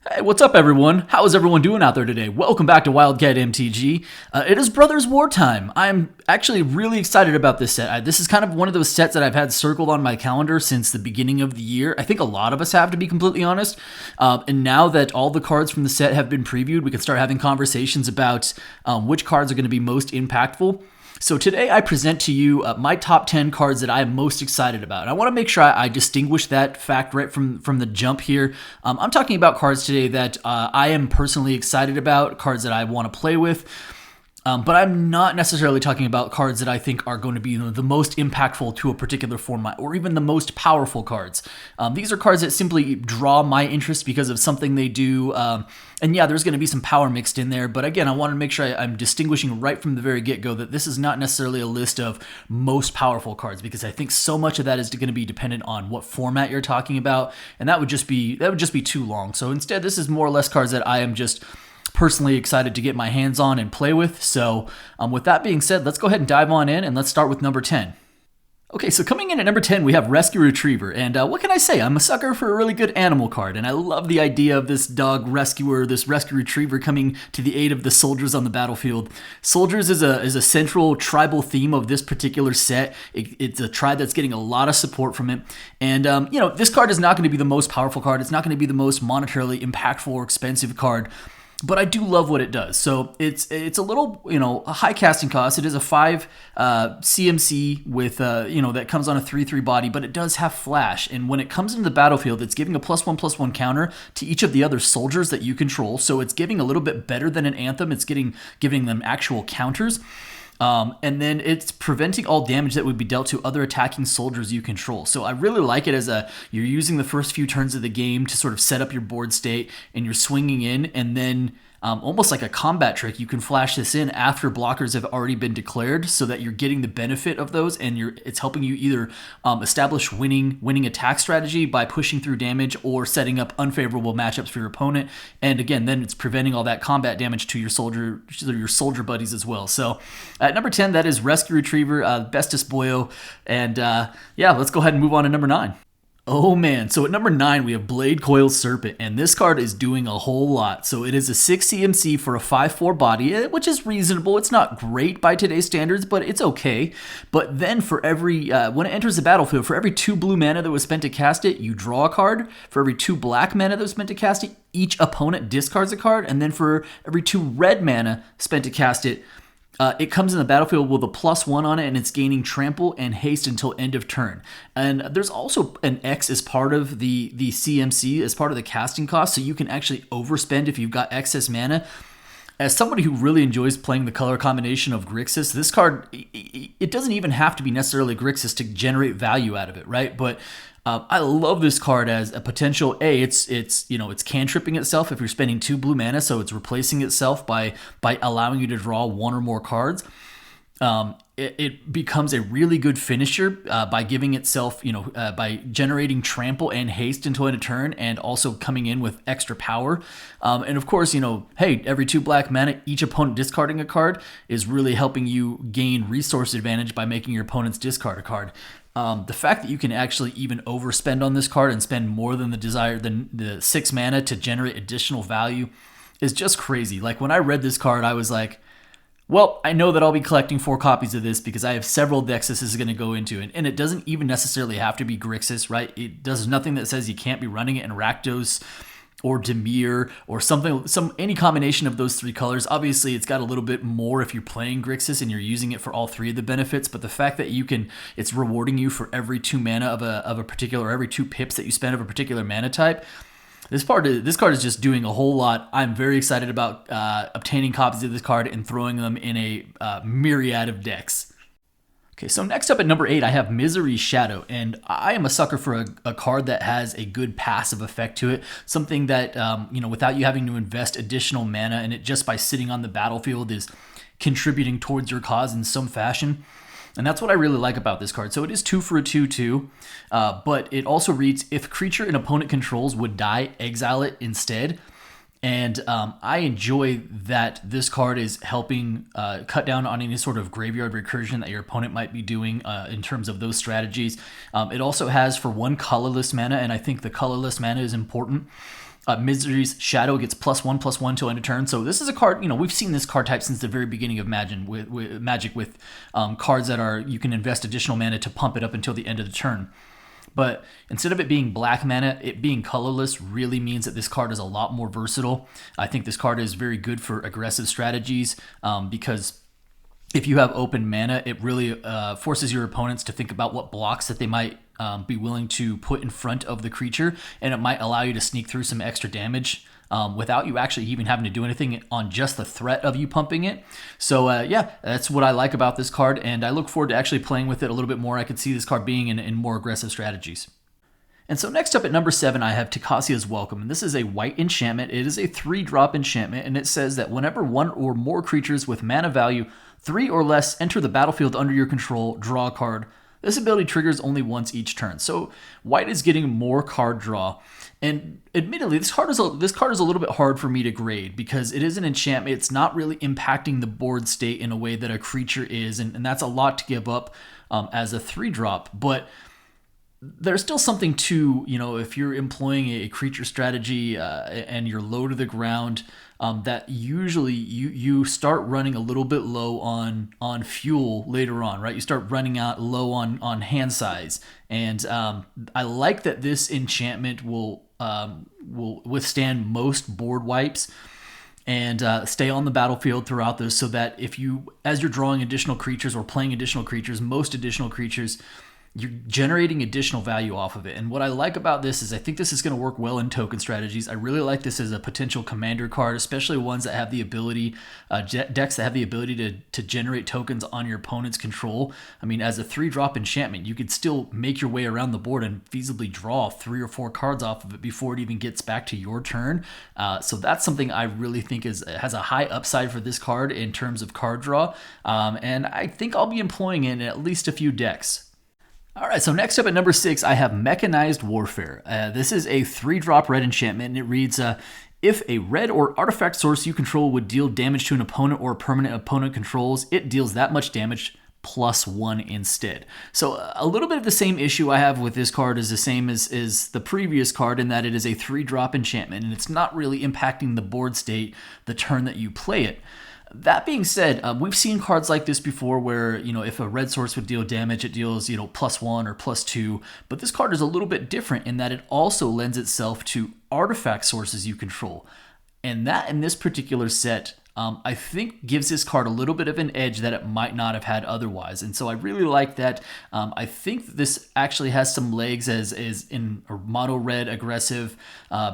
Hey, what's up, everyone? How is everyone doing out there today? Welcome back to Wildcat MTG. It is Brothers War time. I'm actually really excited about this set. This is kind of one of those sets that I've had circled on my calendar since the beginning of the year. I think a lot of us have, to be completely honest. And now that all the cards from the set have been previewed, we can start having conversations about which cards are going to be most impactful. So today I present to you my top 10 cards that I am most excited about. And I want to make sure I distinguish that fact right from the jump here. I'm talking about cards today that I am personally excited about, cards that I want to play with. But I'm not necessarily talking about cards that I think are going to be the most impactful to a particular format or even the most powerful cards. These are cards that simply draw my interest because of something they do. And yeah, there's going to be some power mixed in there. But again, I want to make sure I'm distinguishing right from the very get-go that this is not necessarily a list of most powerful cards, because I think so much of that is going to be dependent on what format you're talking about. And that would just be too long. So instead, this is more or less cards that I am just personally excited to get my hands on and play with. So with that being said, let's go ahead and dive on in, and let's start with number 10. Okay, so coming in at number 10, we have Rescue Retriever, and what can I say? I'm a sucker for a really good animal card, and I love the idea of this dog rescuer, this Rescue Retriever coming to the aid of the soldiers on the battlefield. Soldiers is a central tribal theme of this particular set. It's a tribe that's getting a lot of support from it, and this card is not going to be the most powerful card. It's not going to be the most monetarily impactful or expensive card, but I do love what it does. So it's a little, a high casting cost. It is a 5 CMC with, that comes on a 3/3 body, but it does have flash. And when it comes into the battlefield, it's giving a +1/+1 counter to each of the other soldiers that you control. So it's giving a little bit better than an Anthem. It's giving them actual counters. And then it's preventing all damage that would be dealt to other attacking soldiers you control. So I really like it as you're using the first few turns of the game to sort of set up your board state, and you're swinging in, and then almost like a combat trick, you can flash this in after blockers have already been declared, so that you're getting the benefit of those, and it's helping you either establish winning attack strategy by pushing through damage or setting up unfavorable matchups for your opponent. And again, then it's preventing all that combat damage to your soldier buddies as well. So at number 10, that is Rescue Retriever, Bestis Boyo, and let's go ahead and move on to number 9. Oh man, so at number 9 we have Blade Coil Serpent, and this card is doing a whole lot. So it is a 6 CMC for a 5/4 body, which is reasonable. It's not great by today's standards, but it's okay. But then for every, when it enters the battlefield, for every 2 blue mana that was spent to cast it, you draw a card. For every 2 black mana that was spent to cast it, each opponent discards a card. And then for every 2 red mana spent to cast it, it comes in the battlefield with a +1 on it, and it's gaining trample and haste until end of turn. And there's also an X as part of the CMC, as part of the casting cost, so you can actually overspend if you've got excess mana. As somebody who really enjoys playing the color combination of Grixis, this card, it doesn't even have to be necessarily Grixis to generate value out of it, right? But I love this card as a potential. It's cantripping itself if you're spending 2 blue mana, so it's replacing itself by allowing you to draw 1 or more cards. It becomes a really good finisher by giving itself, by generating trample and haste until end of turn, and also coming in with extra power. And of course, every 2 black mana, each opponent discarding a card is really helping you gain resource advantage by making your opponents discard a card. The fact that you can actually even overspend on this card and spend more than the 6 mana to generate additional value is just crazy. Like, when I read this card, I was like, well, I know that I'll be collecting 4 copies of this because I have several decks this is going to go into. And it doesn't even necessarily have to be Grixis, right? It does nothing that says you can't be running it in Rakdos or Dimir or any combination of those 3 colors. Obviously, it's got a little bit more if you're playing Grixis and you're using it for all 3 of the benefits, but the fact that it's rewarding you for every 2 mana of a particular, or every 2 pips that you spend of a particular mana type, this card is just doing a whole lot. I'm very excited about obtaining copies of this card and throwing them in a myriad of decks. Okay, so next up at number 8, I have Misery Shadow, and I am a sucker for a card that has a good passive effect to it, something that, without you having to invest additional mana, and it just by sitting on the battlefield is contributing towards your cause in some fashion. And that's what I really like about this card. So it is 2 for a 2/2, but it also reads, if creature an opponent controls would die, exile it instead. And I enjoy that this card is helping cut down on any sort of graveyard recursion that your opponent might be doing in terms of those strategies. It also has for 1 colorless mana, and I think the colorless mana is important. Misery's Shadow gets +1/+1 till end of turn. So this is a card, we've seen this card type since the very beginning of Magic with cards that are, you can invest additional mana to pump it up until the end of the turn. But instead of it being black mana, it being colorless really means that this card is a lot more versatile. I think this card is very good for aggressive strategies because if you have open mana, it really forces your opponents to think about what blocks that they might be willing to put in front of the creature, and it might allow you to sneak through some extra damage without you actually even having to do anything on just the threat of you pumping it. So yeah, that's what I like about this card, and I look forward to actually playing with it a little bit more. I could see this card being in more aggressive strategies. And so next up at number 7, I have Tikassia's Welcome, and this is a white enchantment. It is a 3-drop enchantment, and it says that whenever one or more creatures with mana value 3 or less enter the battlefield under your control, draw a card. This ability triggers only once each turn. So white is getting more card draw. And admittedly, this card is a little bit hard for me to grade because it is an enchantment. It's not really impacting the board state in a way that a creature is, and that's a lot to give up as a 3-drop. But there's still something to, if you're employing a creature strategy and you're low to the ground, that usually you start running a little bit low on fuel later on, right? You start running out low on hand size. And I like that this enchantment will withstand most board wipes and stay on the battlefield throughout this, so that as you're drawing additional creatures or playing additional creatures, most additional creatures, you're generating additional value off of it. And what I like about this is I think this is going to work well in token strategies. I really like this as a potential commander card, especially ones that have the ability, decks that have the ability to generate tokens on your opponent's control. I mean, as a 3-drop enchantment, you could still make your way around the board and feasibly draw 3 or 4 cards off of it before it even gets back to your turn. So that's something I really think has a high upside for this card in terms of card draw. And I think I'll be employing it in at least a few decks. All right, so next up at number 6, I have Mechanized Warfare. This is a 3-drop red enchantment, and it reads, if a red or artifact source you control would deal damage to an opponent or a permanent opponent controls, it deals that much damage +1 instead. So a little bit of the same issue I have with this card is the same as the previous card, in that it is a 3-drop enchantment, and it's not really impacting the board state the turn that you play it. That being said, we've seen cards like this before where, if a red source would deal damage, it deals, +1 or +2. But this card is a little bit different in that it also lends itself to artifact sources you control. And that, in this particular set, I think gives this card a little bit of an edge that it might not have had otherwise. And so I really like that. I think this actually has some legs as in a mono red aggressive,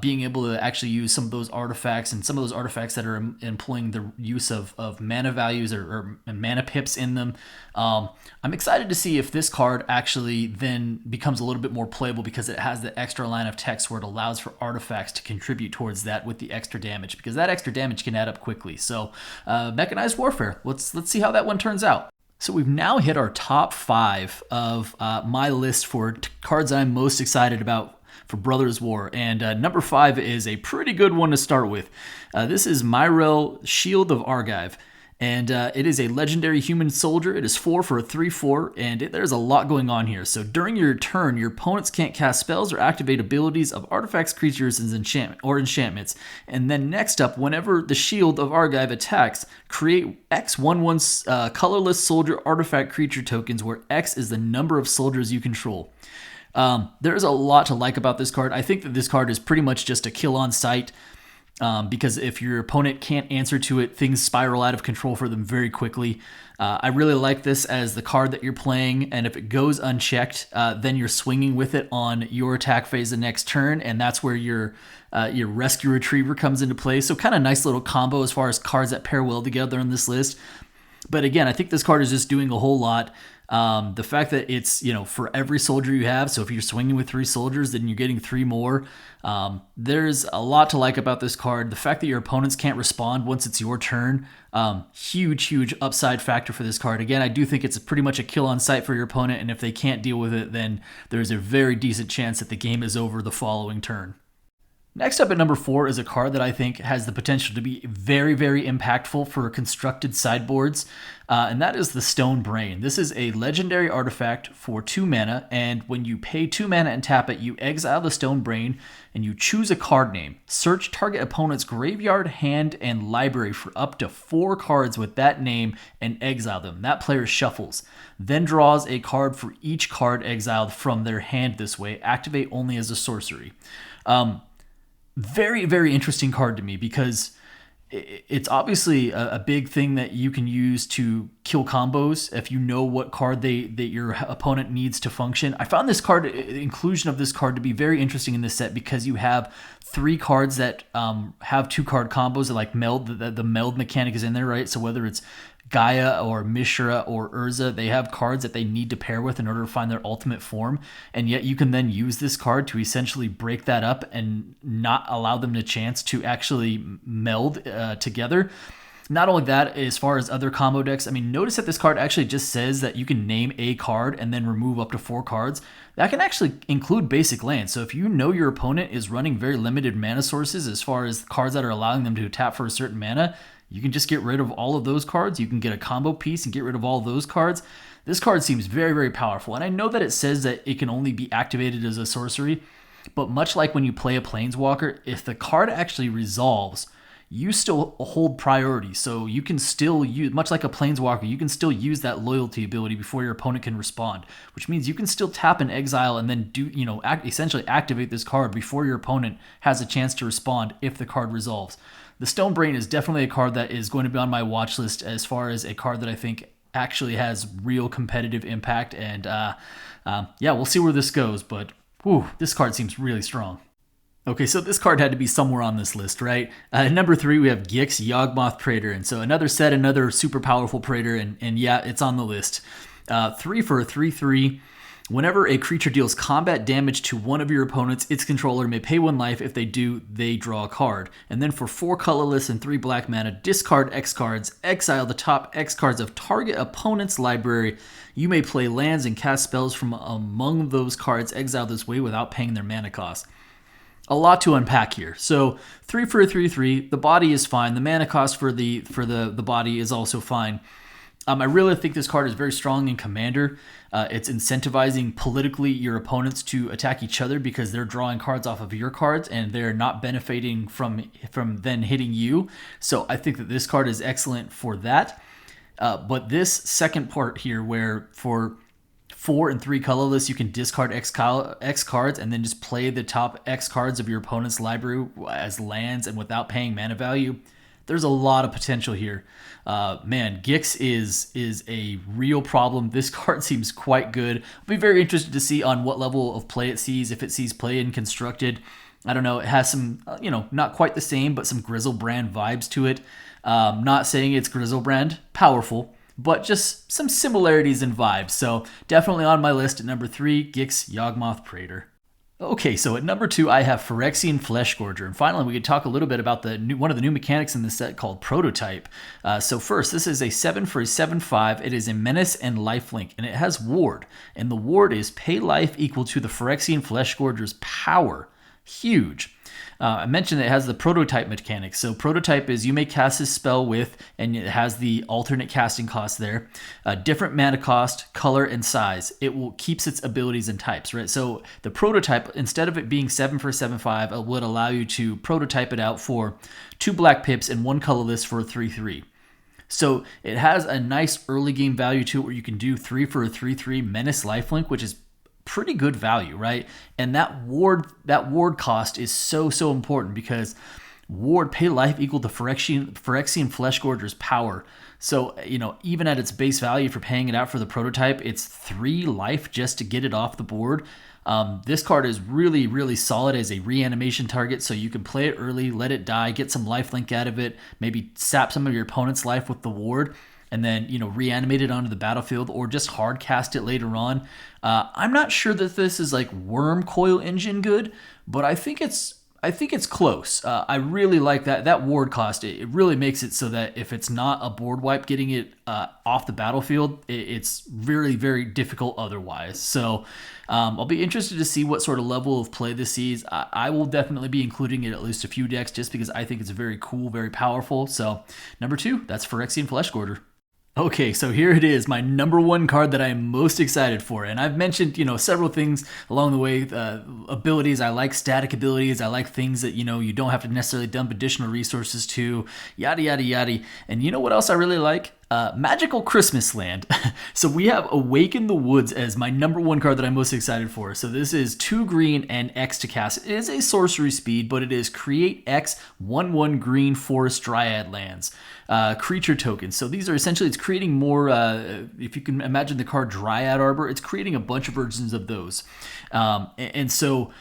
being able to actually use some of those artifacts and some of those artifacts that are employing the use of mana values or mana pips in them. I'm excited to see if this card actually then becomes a little bit more playable because it has the extra line of text where it allows for artifacts to contribute towards that with the extra damage, because that extra damage can add up quickly. So Mechanized Warfare, let's see how that one turns out. So we've now hit our top 5 of my list for cards I'm most excited about for Brothers War, and number 5 is a pretty good one to start with. This is Myrel, Shield of Argive. And it is a legendary human soldier. It is 4 for a 3/4, and there's a lot going on here. So during your turn, your opponents can't cast spells or activate abilities of artifacts, creatures, and enchantments. And then next up, whenever the Shield of Argive attacks, create X 1/1 colorless soldier artifact creature tokens, where X is the number of soldiers you control. There's a lot to like about this card. I think that this card is pretty much just a kill on sight. Because if your opponent can't answer to it, things spiral out of control for them very quickly. I really like this as the card that you're playing, and if it goes unchecked, then you're swinging with it on your attack phase the next turn, and that's where your Rescue Retriever comes into play. So kind of nice little combo as far as cards that pair well together in this list. But again, I think this card is just doing a whole lot. The fact that it's, for every soldier you have, so if you're swinging with 3 soldiers, then you're getting 3 more. There's a lot to like about this card. The fact that your opponents can't respond once it's your turn, huge upside factor for this card. Again, I do think it's pretty much a kill on sight for your opponent, and if they can't deal with it, then there's a very decent chance that the game is over the following turn. Next up at number 4 is a card that I think has the potential to be very, very impactful for constructed sideboards, and that is the Stone Brain. This is a legendary artifact for 2 mana, and when you pay 2 mana and tap it, you exile the Stone Brain and you choose a card name. Search target opponent's graveyard, hand, and library for up to 4 cards with that name and exile them. That player shuffles, then draws a card for each card exiled from their hand this way. Activate only as a sorcery. Very, very interesting card to me because it's obviously a big thing that you can use to kill combos if you know what card that your opponent needs to function. I found this card, inclusion of this card, to be very interesting in this set because you have 3 cards that have 2-card combos that like meld. The meld mechanic is in there, right? So whether it's Gaia or Mishra or Urza, they have cards that they need to pair with in order to find their ultimate form, and yet you can then use this card to essentially break that up and not allow them the chance to actually meld together. Not only that, as far as other combo decks, I mean, notice that this card actually just says that you can name a card and then remove up to 4 cards. That can actually include basic lands. So if you know your opponent is running very limited mana sources as far as cards that are allowing them to tap for a certain mana, you can just get rid of all of those cards. You can get a combo piece and get rid of all of those cards. This card seems very, very powerful. And I know that it says that it can only be activated as a sorcery, but much like when you play a Planeswalker, if the card actually resolves, you still hold priority. So you can still use, much like a Planeswalker, you can still use that loyalty ability before your opponent can respond, which means you can still tap and exile and then essentially activate this card before your opponent has a chance to respond if the card resolves. The Stone Brain is definitely a card that is going to be on my watch list as far as a card that I think actually has real competitive impact. And we'll see where this goes. But this card seems really strong. Okay, so this card had to be somewhere on this list, right? At number 3, we have Gix, Yawgmoth Praetor. And so another super powerful Praetor. And yeah, it's on the list. 3 for a 3/3. Whenever a creature deals combat damage to one of your opponents, its controller may pay 1 life. If they do, they draw a card. And then for 4 colorless and 3 black mana, discard X cards, exile the top X cards of target opponent's library. You may play lands and cast spells from among those cards exiled this way without paying their mana cost. A lot to unpack here. So 3 for a 3/3. The body is fine. The mana cost for the body is also fine. I really think this card is very strong in Commander. It's incentivizing politically your opponents to attack each other because they're drawing cards off of your cards and they're not benefiting from then hitting you. So I think that this card is excellent for that. But this second part here, where for 4 and 3 colorless, you can discard X cards and then just play the top X cards of your opponent's library as lands and without paying mana value. There's a lot of potential here. Gix is a real problem. This card seems quite good. I'll be very interested to see on what level of play it sees, if it sees play in Constructed. I don't know. It has some, not quite the same, but some Griselbrand vibes to it. Not saying it's Griselbrand, powerful, but just some similarities in vibes. So definitely on my list at number 3, Gix, Yawgmoth Praetor. Okay, so at number 2, I have Phyrexian Fleshgorger. And finally, we could talk a little bit about one of the new mechanics in this set called Prototype. So first, this is a 7 for a 7/5. It is a menace and lifelink, and it has ward. And the ward is pay life equal to the Phyrexian Fleshgorger's power. Huge. I mentioned that it has the Prototype mechanic. So Prototype is you may cast this spell with, and it has the alternate casting cost there, different mana cost, color, and size. It keeps its abilities and types, right? So the Prototype, instead of it being 7 for 7/5, it would allow you to prototype it out for 2 black pips and 1 colorless for a 3/3. So it has a nice early game value to it where you can do 3 for a 3/3 menace lifelink, which is pretty good value, right? And that ward cost is so important because ward pay life equal to Phyrexian Fleshgorger's power. So, even at its base value for paying it out for the Prototype, it's 3 life just to get it off the board. This card is really, really solid as a reanimation target, so you can play it early, let it die, get some lifelink out of it, maybe sap some of your opponent's life with the ward, and then, reanimate it onto the battlefield or just hard cast it later on. I'm not sure that this is like Worm Coil Engine good, but I think it's I think it's close. I really like that ward cost. It really makes it so that if it's not a board wipe getting it off the battlefield, it's very, very difficult otherwise. So I'll be interested to see what sort of level of play this sees. I will definitely be including it at least a few decks just because I think it's very cool, very powerful. So number 2, that's Phyrexian Fleshgorger. Okay, so here it is, my number 1 card that I am most excited for. And I've mentioned, several things along the way. Abilities, I like static abilities. I like things that, you don't have to necessarily dump additional resources to, yada, yada, yada. And you know what else I really like? Magical Christmas Land. So we have Awaken the Woods as my number 1 card that I'm most excited for. So this is 2 green and X to cast. It is a sorcery speed, but it is create X 1/1 green forest dryad lands. Creature tokens. So these are essentially, it's creating more, if you can imagine the card Dryad Arbor, it's creating a bunch of versions of those. And so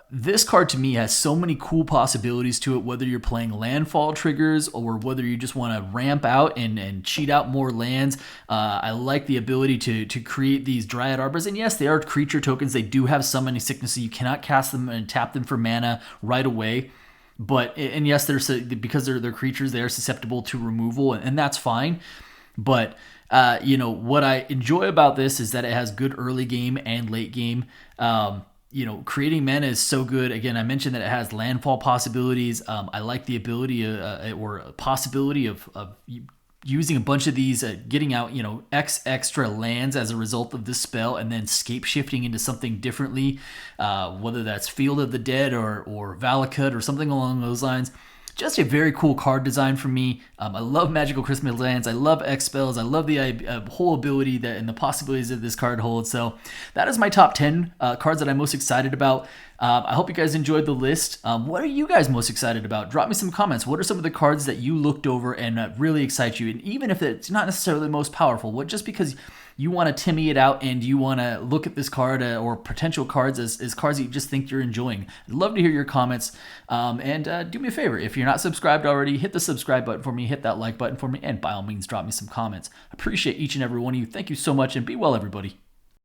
this card to me has so many cool possibilities to it, whether you're playing landfall triggers or whether you just want to ramp out and cheat out more lands. I like the ability to create these Dryad Arbors. And yes, they are creature tokens. They do have summoning sickness, so you cannot cast them and tap them for mana right away. And yes, because they're creatures, they are susceptible to removal, and that's fine. But what I enjoy about this is that it has good early game and late game. Creating mana is so good. Again, I mentioned that it has landfall possibilities. I like the ability or possibility of using a bunch of these, getting out, X extra lands as a result of this spell, and then scape shifting into something differently, whether that's Field of the Dead or Valakut or something along those lines. Just a very cool card design for me. I love Magical Christmas Lands. I love X spells. I love the whole ability and the possibilities that this card holds. So that is my top 10 cards that I'm most excited about. I hope you guys enjoyed the list. What are you guys most excited about? Drop me some comments. What are some of the cards that you looked over and really excite you? And even if it's not necessarily the most powerful, just because you want to Timmy it out and you want to look at this card or potential cards as cards that you just think you're enjoying. I'd love to hear your comments. And do me a favor, if you're not subscribed already, hit the subscribe button for me, hit that like button for me, and by all means, drop me some comments. I appreciate each and every one of you. Thank you so much, and be well, everybody.